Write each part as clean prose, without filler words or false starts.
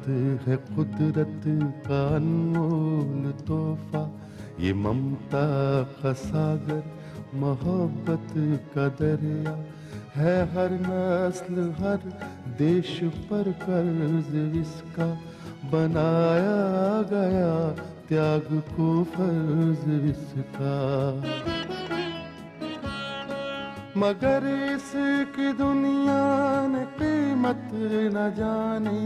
है कुदरत का अनमोल तोहफा, ये ममता का सागर, मोहब्बत का दरिया है। हर नस्ल हर देश पर कर्ज इसका, बनाया गया त्याग को फर्ज इसका। मगर इसकी दुनिया ने कीमत न जानी,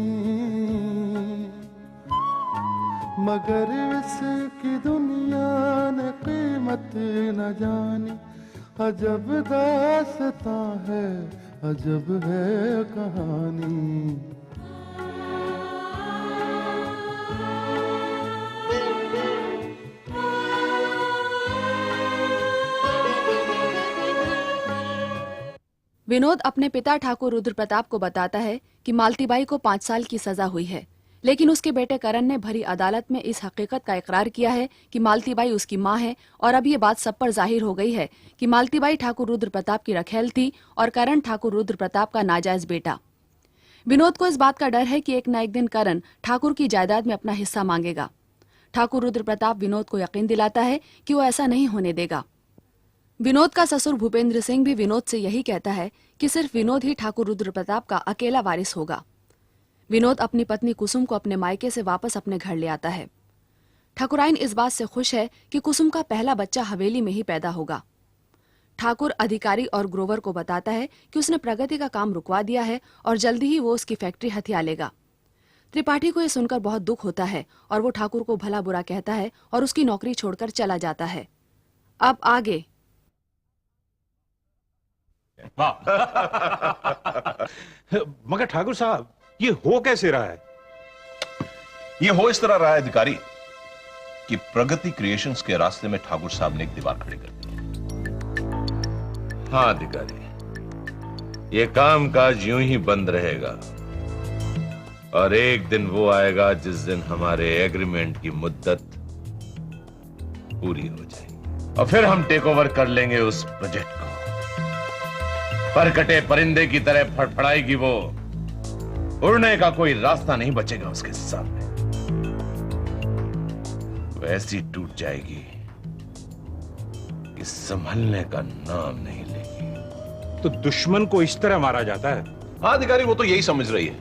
मगर इसकी दुनिया ने कीमत न जानी। अजब दास्तां है, अजब है कहानी। विनोद अपने पिता ठाकुर रुद्र प्रताप को बताता है कि मालतीबाई को 5 साल की सजा हुई है, लेकिन उसके बेटे करण ने भरी अदालत में इस हकीकत का इकरार किया है कि मालतीबाई उसकी मां है, और अब ये बात सब पर जाहिर हो गई है कि मालतीबाई ठाकुर रुद्र प्रताप की रखेल थी और करण ठाकुर रुद्र प्रताप का नाजायज बेटा। विनोद को इस बात का डर है कि एक न एक दिन करण ठाकुर की जायदाद में अपना हिस्सा मांगेगा। ठाकुर रुद्र प्रताप विनोद को यकीन दिलाता है कि वो ऐसा नहीं होने देगा। विनोद का ससुर भूपेंद्र सिंह भी विनोद से यही कहता है कि सिर्फ विनोद ही ठाकुर रुद्र प्रताप का अकेला वारिस होगा। विनोद अपनी पत्नी कुसुम को अपने मायके से वापस अपने घर ले आता है। ठाकुराइन इस बात से खुश है कि कुसुम का पहला बच्चा हवेली में ही पैदा होगा। ठाकुर अधिकारी और ग्रोवर को बताता है कि उसने प्रगति का काम रुकवा दिया है और जल्दी ही वो उसकी फैक्ट्री हथिया लेगा। त्रिपाठी को यह सुनकर बहुत दुख होता है और वो ठाकुर को भला बुरा कहता है और उसकी नौकरी छोड़कर चला जाता है। अब आगे मगर ठाकुर साहब, ये हो कैसे रहा है? ये हो इस तरह रहा है अधिकारी कि प्रगति क्रिएशंस के रास्ते में ठाकुर साहब ने एक दीवार खड़ी कर दी। हाँ अधिकारी, ये काम काज यूं ही बंद रहेगा और एक दिन वो आएगा जिस दिन हमारे एग्रीमेंट की मुद्दत पूरी हो जाएगी और फिर हम टेक ओवर कर लेंगे उस प्रोजेक्ट को। परकटे परिंदे की तरह फड़फड़ाएगी वो, उड़ने का कोई रास्ता नहीं बचेगा उसके सामने। वैसी टूट जाएगी कि संभलने का नाम नहीं लेगी। तो दुश्मन को इस तरह मारा जाता है? हाँ अधिकारी, वो तो यही समझ रही है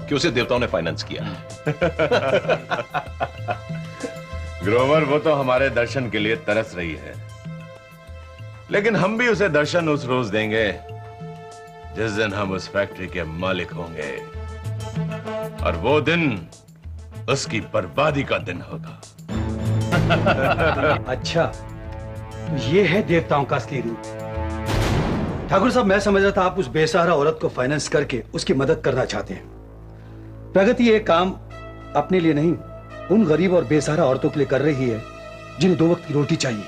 कि उसे देवताओं ने फाइनेंस किया। ग्रोवर, वो तो हमारे दर्शन के लिए तरस रही है, लेकिन हम भी उसे दर्शन उस रोज देंगे जिस दिन हम उस फैक्ट्री के मालिक होंगे, और वो दिन उसकी बर्बादी का दिन होगा। अच्छा, तो ये है देवताओं का असली रूप। ठाकुर साहब, मैं समझ रहा था आप उस बेसहारा औरत को फाइनेंस करके उसकी मदद करना चाहते हैं। प्रगति ये काम अपने लिए नहीं, उन गरीब और बेसहारा औरतों के लिए कर रही है जिन्हें 2 वक्त की रोटी चाहिए,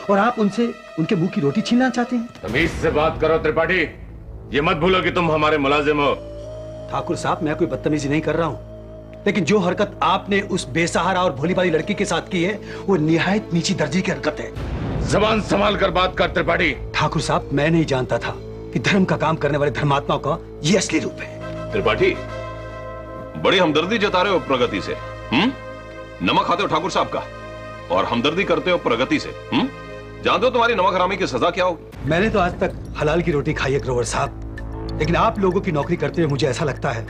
और आप उनसे उनके मुंह की रोटी छीनना चाहते हैं। तमीज से बात करो त्रिपाठी, ये मत भूलो कि तुम हमारे मुलाजिम हो। ठाकुर साहब, मैं कोई बदतमीजी नहीं कर रहा हूं, लेकिन जो हरकत आपने उस बेसहारा और भोली भाली लड़की के साथ की है वो निहायत नीची दर्जे की हरकत है। जबान संभाल कर बात कर त्रिपाठी। ठाकुर साहब, मैं नहीं जानता था कि धर्म का काम करने वाले धर्मात्माओं का ये असली रूप है। त्रिपाठी, बड़ी हमदर्दी जता रहे हो प्रगति से। नमक खाते हो ठाकुर साहब का और हमदर्दी करते हो प्रगति से। जानते हो तुम्हारी नमक हरामी की सजा क्या होगी? मैंने तो आज तक हलाल की रोटी खाई है ग्रोवर साहब, लेकिन आप लोगों की नौकरी करते हुए मुझे ऐसा लगता है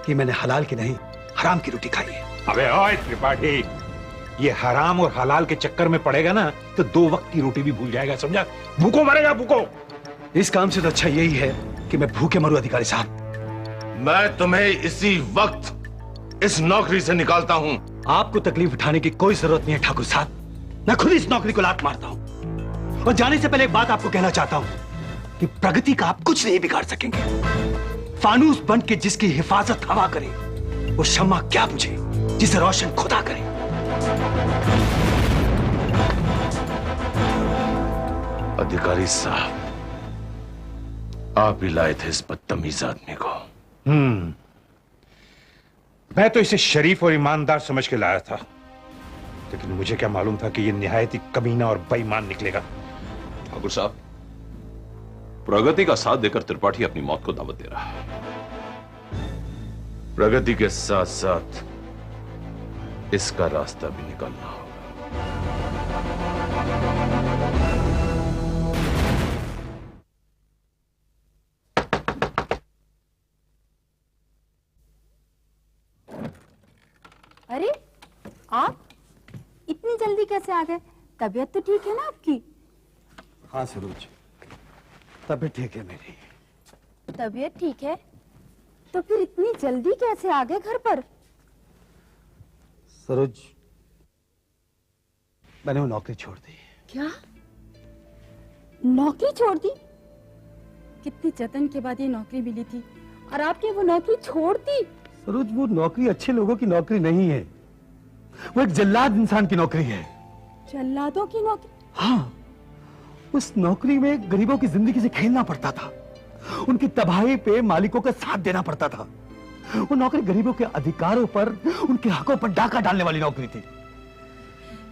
कि मैंने हलाल की नहीं, हराम की रोटी खाई है। अबे ओए त्रिपाठी, ये हराम और हलाल के चक्कर में पड़ेगा ना तो 2 वक्त की रोटी भी भूल जाएगा, समझा? भूखो मरेगा, भूखो। इस काम से तो अच्छा यही है कि मैं भूखे मरूं अधिकारी साहब। मैं तुम्हें इसी वक्त इस नौकरी से निकालता हूं। आपको तकलीफ उठाने की कोई जरूरत नहीं है ठाकुर साहब, मैं खुद इस नौकरी को लात मारता हूं। और जाने से पहले एक बात आपको कहना चाहता हूं कि प्रगति का आप कुछ नहीं बिगाड़ सकेंगे। फानूस बन के जिसकी हिफाजत हवा करे, वो शम्मा क्या बुझे जिसे रोशन खुदा करे। अधिकारी साहब, आप ही लाए थे इस बदतमीज आदमी को। मैं तो इसे शरीफ और ईमानदार समझ के लाया था, लेकिन मुझे क्या मालूम था कि ये निहायत ही कमीना और बेईमान निकलेगा। ठाकुर साहब, प्रगति का साथ देकर त्रिपाठी अपनी मौत को दावत दे रहा है। प्रगति के साथ साथ इसका रास्ता भी निकालना होगा। अरे आप इतनी जल्दी कैसे आ गए? तबीयत तो ठीक है ना आपकी? हाँ सरोज, तबीयत ठीक है मेरी। तबीयत ठीक है तो फिर इतनी जल्दी कैसे आ गए घर पर? सरोज, मैंने वो नौकरी छोड़ दी। क्या नौकरी छोड़ दी? कितनी जतन के बाद ये नौकरी मिली थी और आपने वो नौकरी छोड़ दी? सरोज, वो नौकरी अच्छे लोगों की नौकरी नहीं है, वो एक जल्लाद इंसान की नौकरी है। जल्लादों की नौकरी? हाँ, उस नौकरी में गरीबों की जिंदगी से खेलना पड़ता था, उनकी तबाही पे मालिकों का साथ देना पड़ता था। वो नौकरी गरीबों के अधिकारों पर, उनके हकों पर डाका डालने वाली नौकरी थी।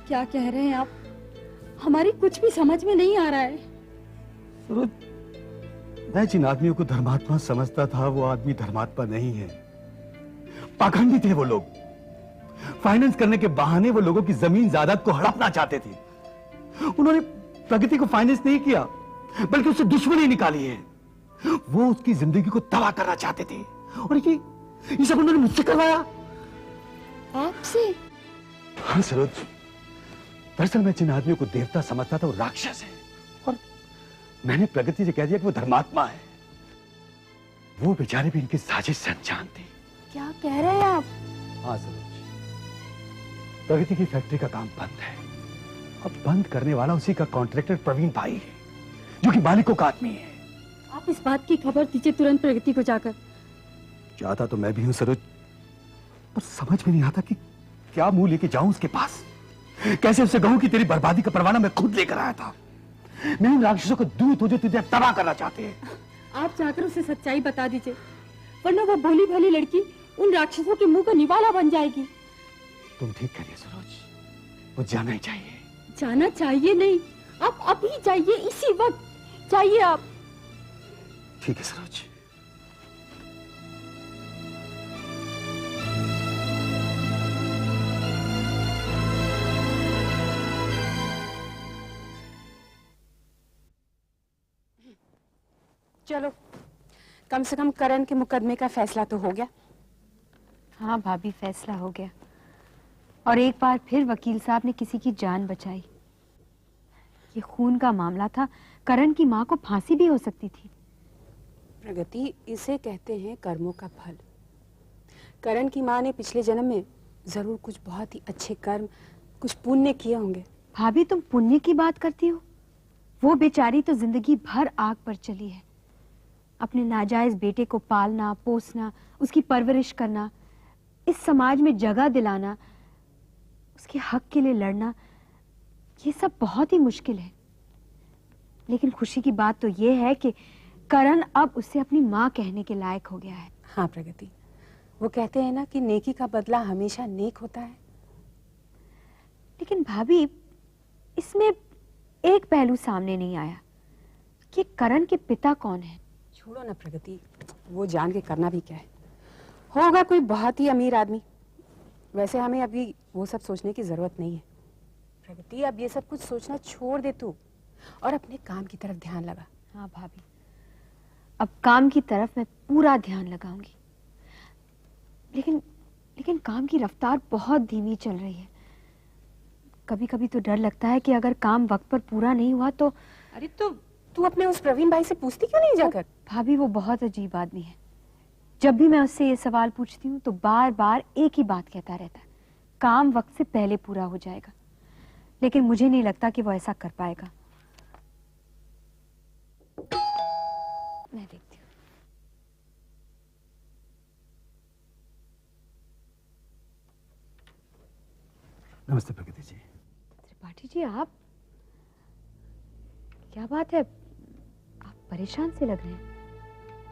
क्या कह रहे हैं आप? हमारी कुछ भी समझ में नहीं आ रहा है। सरोज, मैं जिन आदमियों को धर्मात्मा समझता था वो आदमी धर्मात्मा नहीं है, पाखंडी थे वो लोग। फाइनेंस करने के बहाने वो लोगों की जमीन जायदाद को हड़पना चाहते थे। उन्होंने प्रगति को फाइनेंस नहीं किया बल्कि उससे दुश्मनी निकाली है। वो उसकी जिंदगी को तबाह करना चाहते थे और ये सब उन्होंने मुझसे करवाया। आपसे? हाँ सरोज, दरअसल मैं जिन आदमियों को देवता समझता था वो राक्षस है, और मैंने प्रगति से कह दिया कि वो धर्मात्मा है। वो बेचारे भी इनकी साजिश से अनजान थे। क्या कह रहे हैं आप? हाँ सरोज, प्रगति की फैक्ट्री का काम बंद है। अब बंद करने वाला उसी का कॉन्ट्रैक्टर प्रवीण भाई है, जो कि मालिकों का आदमी है। आप इस बात की खबर दीजिए तुरंत प्रगति को जाकर। चाहता तो मैं भी हूं सरोज, पर समझ में नहीं आता कि क्या मुंह लेके जाऊं उसके पास। कैसे उसे कहूं कि तेरी बर्बादी का परवाना मैं खुद लेकर आया था। मैं इन राक्षसों को दूर तुझे तुझे तबाह करना चाहते हैं। आप जाकर उसे सच्चाई बता दीजिए, वरना वो भोली भाली लड़की उन राक्षसों के मुंह का निवाला बन जाएगी। तुम ठीक करिए सरोज, वो जाना ही चाहिए। जाना चाहिए नहीं, आप अभी जाइए, इसी वक्त जाइए आप। ठीक है सरोज। चलो, कम से कम करण के मुकदमे का फैसला तो हो गया। हाँ भाभी, फैसला हो गया, और एक बार फिर वकील साहब ने किसी की जान बचाई। ये खून का मामला था, करण की माँ को फांसी भी हो सकती थी। प्रगति, इसे कहते हैं कर्मों का फल। करण की माँ ने पिछले जन्म में जरूर कुछ बहुत ही अच्छे कर्म, कुछ पुण्य किए होंगे। भाभी, तुम पुण्य की बात करती हो? वो बेचारी तो जिंदगी भर आग पर चली है। अपने नाजायज बेटे को पालना पोसना, उसकी परवरिश करना, इस समाज में जगह दिलाना, उसके हक के लिए लड़ना, ये सब बहुत ही मुश्किल है। लेकिन खुशी की बात तो ये है कि करण अब उसे अपनी माँ कहने के लायक हो गया है। हाँ प्रगति, वो कहते हैं ना कि नेकी का बदला हमेशा नेक होता है। लेकिन भाभी, इसमें एक पहलू सामने नहीं आया कि करण के पिता कौन है। छोड़ो ना प्रगति, वो जान के करना भी क्या है। होगा कोई बहुत ही अमीर आदमी। वैसे हमें अभी वो सब सोचने की जरूरत नहीं है। प्रगति, अब ये सब कुछ सोचना छोड़ दे तू और अपने काम की तरफ ध्यान लगा। हाँ भाभी, अब काम की तरफ मैं पूरा ध्यान लगाऊंगी। लेकिन काम की रफ्तार बहुत धीमी चल रही है। कभी कभी तो डर लगता है कि अगर काम वक्त पर पूरा नहीं हुआ तो। अरे तो तू अपने उस प्रवीण भाई से पूछती क्यों नहीं जाकर? भाभी, वो बहुत अजीब आदमी है। जब भी मैं उससे ये सवाल पूछती हूँ तो बार बार एक ही बात कहता रहता है, काम वक्त से पहले पूरा हो जाएगा। लेकिन मुझे नहीं लगता कि वो ऐसा कर पाएगा। मैं देखती हूँ। नमस्ते प्रगति जी। त्रिपाठी जी, आप? क्या बात है, आप परेशान से लग रहे हैं।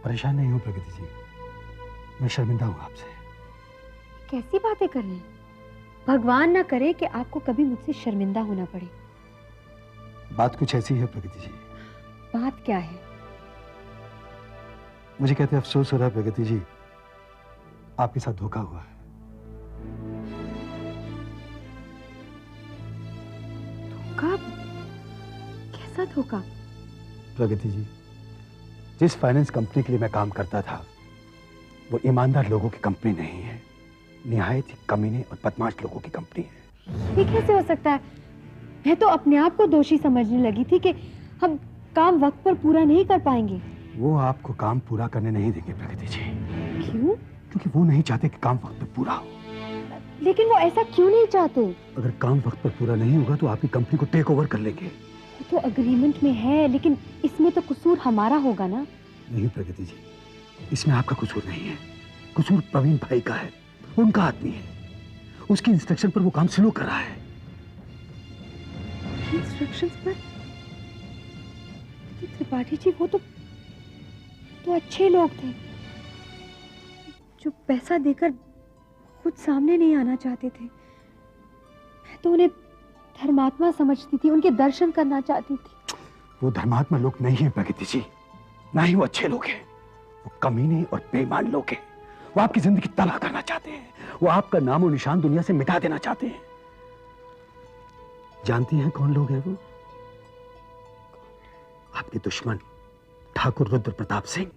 परेशान नहीं हूं प्रगति जी, मैं शर्मिंदा हूं आपसे। कैसी बातें कर रहे हैं? भगवान ना करे कि आपको कभी मुझसे शर्मिंदा होना पड़े। बात कुछ ऐसी है प्रगति जी। बात क्या है? मुझे कहते अफसोस हो रहा है प्रगति जी आपके साथ धोखा हुआ है। धोखा? कैसा धोखा? प्रगति जी, जिस फाइनेंस कंपनी के लिए मैं काम करता था वो ईमानदार लोगों की कंपनी नहीं है, निहायत ही कमीने और बदमाश लोगों की कंपनी है। ये कैसे हो सकता है? मैं तो अपने आप को दोषी समझने लगी थी कि हम काम वक्त पर पूरा नहीं कर पाएंगे। वो आपको काम पूरा करने नहीं देंगे प्रगति जी। क्यों? क्योंकि वो नहीं चाहते कि काम वक्त पर पूरा हो। लेकिन वो ऐसा क्यों नहीं चाहते? अगर काम वक्त पर पूरा नहीं होगा तो आपकी कंपनी को टेक ओवर कर लेंगे। वो तो अग्रीमेंट में है, लेकिन इसमें तो कसूर हमारा होगा ना? नहीं प्रगति जी, इसमें आपका कसूर नहीं है, कसूर प्रवीण भाई का है। उनका आदमी है, उसकी इंस्ट्रक्शन पर वो काम स्लो कर रहा है। इंस्ट्रक्शंस पर? त्रिपाठी जी वो तो अच्छे लोग थे जो पैसा देकर खुद सामने नहीं आना चाहते थे। मैं तो उन्हें धर्मात्मा समझती थी, उनके दर्शन करना चाहती थी। वो धर्मात्मा लोग नहीं है प्रगति जी, ना ही वो अच्छे लोग हैं। वो कमीने और बेईमान लोग हैं। वो आपकी जिंदगी तबाह करना चाहते हैं। वो आपका नाम और निशान दुनिया से मिटा देना चाहते हैं। जानती हैं कौन लोग हैं वो? आपके दुश्मन ठाकुर रुद्र प्रताप सिंह।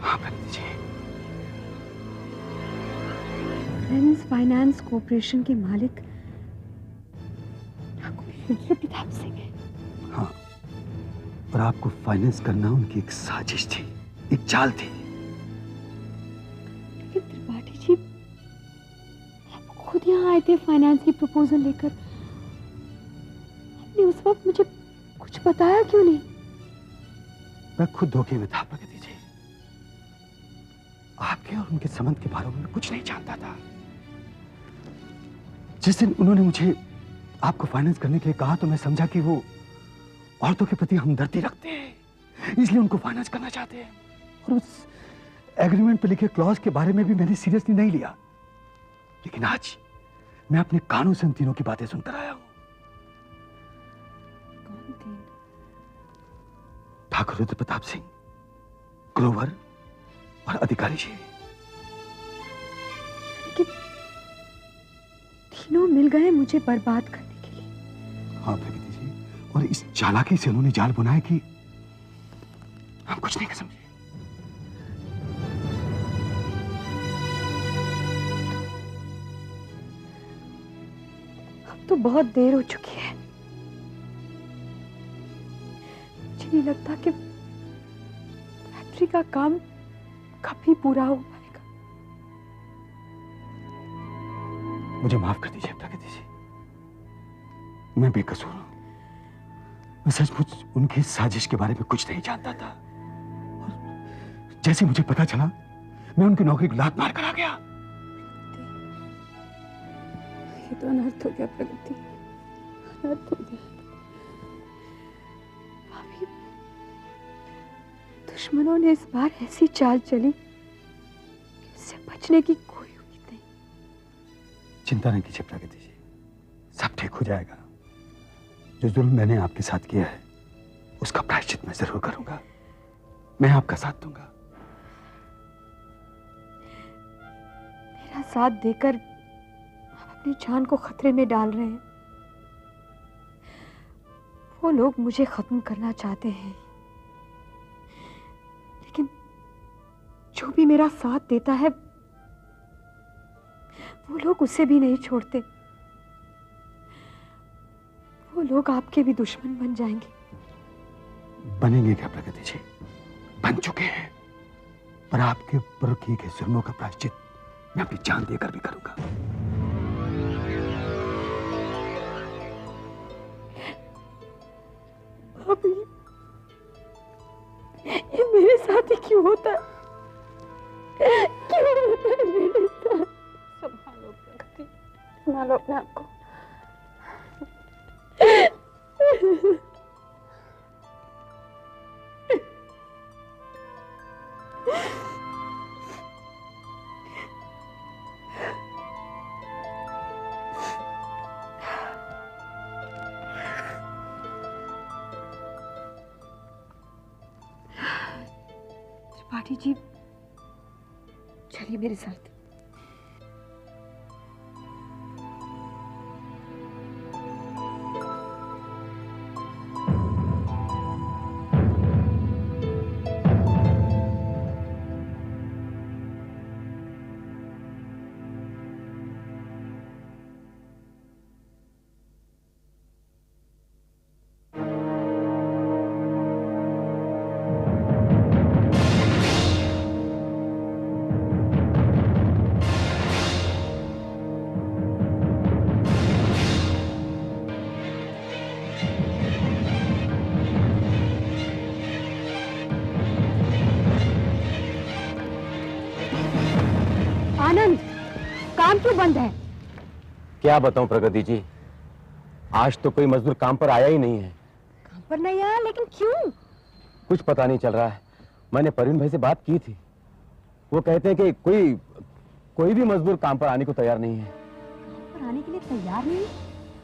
हाँ प्रगति जी, फ्रेंड्स फाइनेंस कॉर्पोरेशन के मालिक ठाकुर रुद्र प्रताप सिंह हैं। हाँ, और आपको फाइनेंस करना उनकी एक साजिश थी, एक चाल थी। लेकिन त्रिपाठी जी, आप खुद यहाँ आए थे फाइनेंस की प्रपोजल लेकर। आपने उस वक्त मुझे कुछ बताया क्यों नहीं? मैं खुद धोखे में था प्रगति जी। आपके और उनके संबंध के बारे में मैं कुछ नहीं जानता था। जिस दिन उन्होंने मुझे आपको फाइनेंस करने के लिए कहा तो मैं समझा कि वो औरतों के प्रति हमदर्दी रखते हैं, इसलिए उनको फाइनेंस करना चाहते हैं। और उस एग्रीमेंट पर लिखे क्लॉज के बारे में भी मैंने सीरियसली नहीं लिया। लेकिन आज मैं अपने कानों से उन तीनों की बातें सुनकर आया हूं। कौन थे? ठाकुर रुद्र प्रताप सिंह, ग्रोवर और अधिकारी जी। लेकिन तीनों मिल गए मुझे बर्बाद करने के लिए। हाँ प्रगति जी, और इस चालाकी से उन्होंने जाल बुनाया कि हम कुछ नहीं कर समझे। अब तो बहुत देर हो चुकी है। मुझे नहीं लगता कि फैक्ट्री का काम कभी पूरा हो पाएगा। मुझे माफ कर दीजिए प्रगति जी, मैं बेकसूर हूं। मैं सचमुच उनकी साजिश के बारे में कुछ नहीं जानता था। और जैसे मुझे पता चला मैं उनकी नौकरी को लात मार कर आ गया। ये तो अनर्थ हो गया प्रगति, अनर्थ हो गया। भाभी, दुश्मनों ने इस बार ऐसी चाल चली कि उससे बचने की कोई उम्मीद नहीं। चिंता नहीं कीजिए प्रगति जी, सब ठीक हो जाएगा। जो जुल्म मैंने आपके साथ किया है उसका प्रायश्चित मैं जरूर करूंगा। मैं आपका साथ दूंगा। मेरा साथ देकर आप अपनी जान को खतरे में डाल रहे हैं। वो लोग मुझे खत्म करना चाहते हैं, लेकिन जो भी मेरा साथ देता है वो लोग उसे भी नहीं छोड़ते। वो लोग आपके भी दुश्मन बन जाएंगे। बनेंगे क्या प्रगति जी? बन चुके हैं। पर आपके ऊपर किए गए जुल्मों का प्रायश्चित मैं अपनी जान देकर भी करूंगा। अभी ये मेरे साथ ही क्यों होता है? क्यों होता है मेरे साथ? संभालो प्रगति, संभालो अपने आप को। त्रिपाठी जी, चलिए मेरे साथ। आनंद, काम क्यों बंद है? क्या बताऊं प्रगति जी, आज तो कोई मजदूर काम पर आया ही नहीं है। काम पर नहीं आया, लेकिन क्यों? कुछ पता नहीं चल रहा है। मैंने परवीन भाई से बात की थी, वो कहते हैं कि कोई भी मजदूर काम पर आने को तैयार नहीं है। काम पर आने के लिए तैयार नहीं?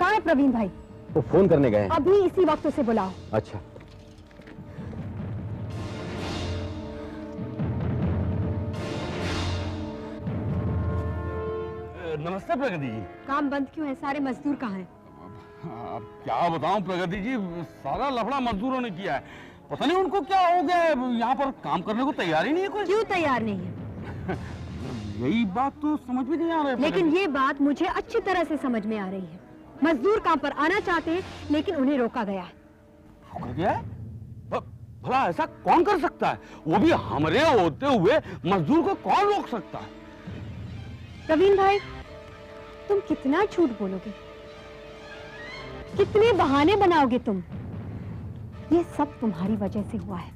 कहाँ है प्रवीण भाई? वो फोन करने गए हैं। अभी इसी वक्त उसे बुलाओ। अच्छा। नमस्ते प्रगति जी। काम बंद क्यों है? सारे मजदूर कहाँ हैं? अब क्या बताऊं प्रगति जी, सारा लफड़ा मजदूरों ने किया है। पता नहीं उनको क्या हो गया, यहाँ पर काम करने को तैयार ही नहीं है कोई। क्यों तैयार नहीं है? यही बात तो समझ में नहीं आ रहा है। लेकिन ये बात मुझे अच्छी तरह से समझ में आ रही है। मजदूर काम पर आना चाहते हैं, लेकिन उन्हें रोका गया है। रोका गया है? भला ऐसा कौन कर सकता है? वो भी हमारे होते हुए मजदूर को कौन रोक सकता है? प्रवीण भाई, तुम कितना झूठ बोलोगे, कितने बहाने बनाओगे तुम? ये सब तुम्हारी वजह से हुआ है।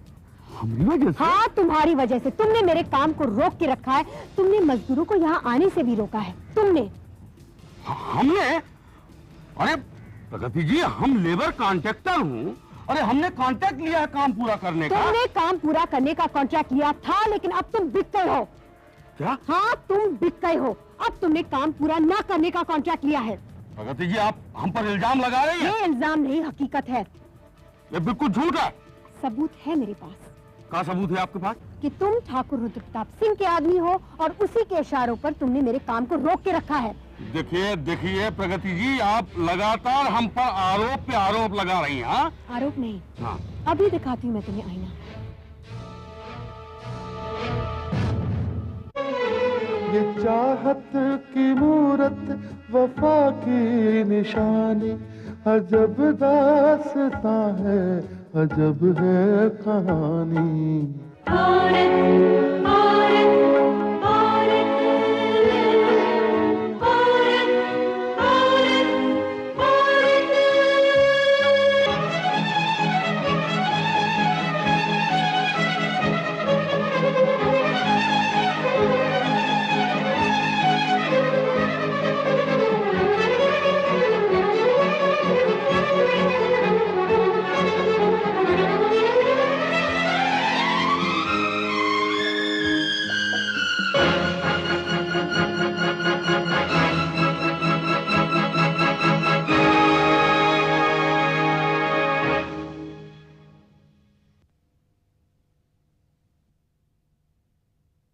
हमारी वजह से? हाँ, तुम्हारी वजह से। तुमने मेरे काम को रोक के रखा है। तुमने मजदूरों को यहाँ आने से भी रोका है। तुमने। हमने? अरे प्रगति जी, हम लेबर कॉन्ट्रैक्टर हूँ। अरे हमने कॉन्ट्रैक्ट लिया है काम पूरा करने का। तुमने काम पूरा करने का कॉन्ट्रैक्ट लिया था, लेकिन अब तुम बिक गए हो। क्या? हाँ, तुम बिक गए हो। अब तुमने काम पूरा ना करने का कॉन्ट्रैक्ट लिया है। प्रगति जी, आप हम पर इल्जाम लगा रही हैं। ये इल्जाम नहीं, हकीकत है। ये बिल्कुल झूठ है। सबूत है मेरे पास। क्या सबूत है आपके पास? कि तुम ठाकुर रुद्र प्रताप सिंह के आदमी हो और उसी के इशारों पर तुमने मेरे काम को रोक के रखा है। देखिए प्रगति जी, आप लगातार हम पर आरोप पे आरोप लगा रही हैं। हाँ? आरोप नहीं। हाँ। अभी दिखाती हूँ मैं तुम्हें आईना। ये चाहत की मूरत, वफा की निशानी, अजब दास्तां है, अजब है कहानी।